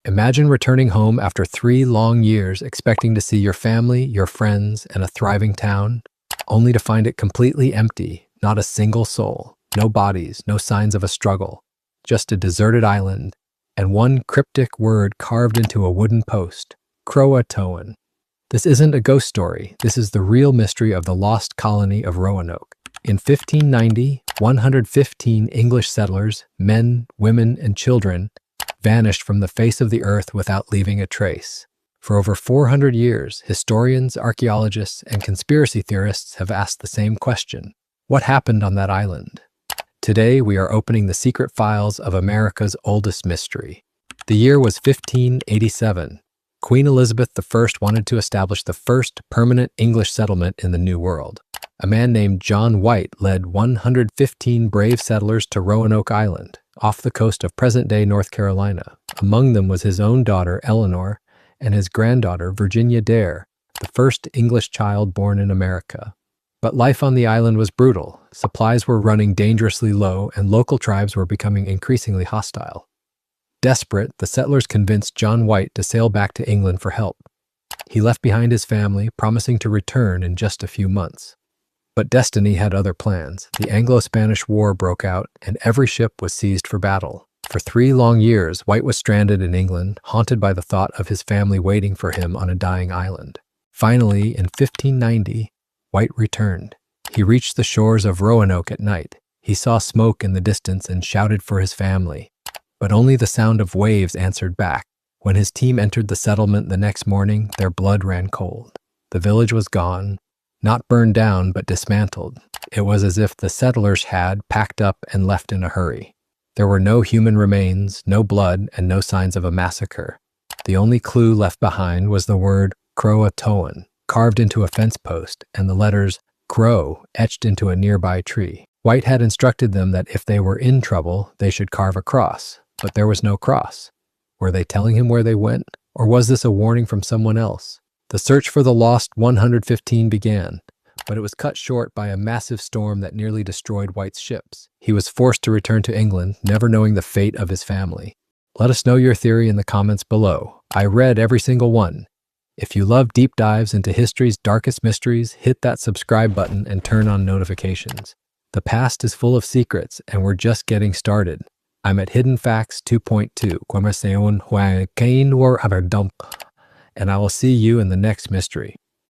Imagine returning home after 3 long years expecting to see your family, your friends, and a thriving town, only to find it completely empty, not a single soul, no bodies, no signs of a struggle, just a deserted island, and one cryptic word carved into a wooden post: CROATOAN. This isn't a ghost story, this is the real mystery of the lost colony of Roanoke. In 1590, 115 English settlers, men, women, and children, vanished from the face of the earth without leaving a trace. For over 400 years, historians, archaeologists, and conspiracy theorists have asked the same question: what happened on that island? Today, we are opening the secret files of America's oldest mystery. The year was 1587. Queen Elizabeth I wanted to establish the first permanent English settlement in the New World. A man named John White led 115 brave settlers to Roanoke Island, off the coast of present-day North Carolina. Among them was his own daughter, Eleanor, and his granddaughter, Virginia Dare, the first English child born in America. But life on the island was brutal. Supplies were running dangerously low, and local tribes were becoming increasingly hostile. Desperate, the settlers convinced John White to sail back to England for help. He left behind his family, promising to return in just a few months. But destiny had other plans. The Anglo-Spanish War broke out, and every ship was seized for battle. For 3 long years, White was stranded in England, haunted by the thought of his family waiting for him on a dying island. Finally, in 1590, White returned. He reached the shores of Roanoke at night. He saw smoke in the distance and shouted for his family. But only the sound of waves answered back. When his team entered the settlement the next morning, their blood ran cold. The village was gone, not burned down, but dismantled. It was as if the settlers had packed up and left in a hurry. There were no human remains, no blood, and no signs of a massacre. The only clue left behind was the word CROATOAN, carved into a fence post, and the letters CROW etched into a nearby tree. White had instructed them that if they were in trouble, they should carve a cross, but there was no cross. Were they telling him where they went, or was this a warning from someone else? The search for the lost 115 began, but it was cut short by a massive storm that nearly destroyed White's ships. He was forced to return to England, never knowing the fate of his family. Let us know your theory in the comments below. I read every single one. If you love deep dives into history's darkest mysteries, hit that subscribe button and turn on notifications. The past is full of secrets, and we're just getting started. I'm at Hidden Facts 2.2, and I will see you in the next mystery.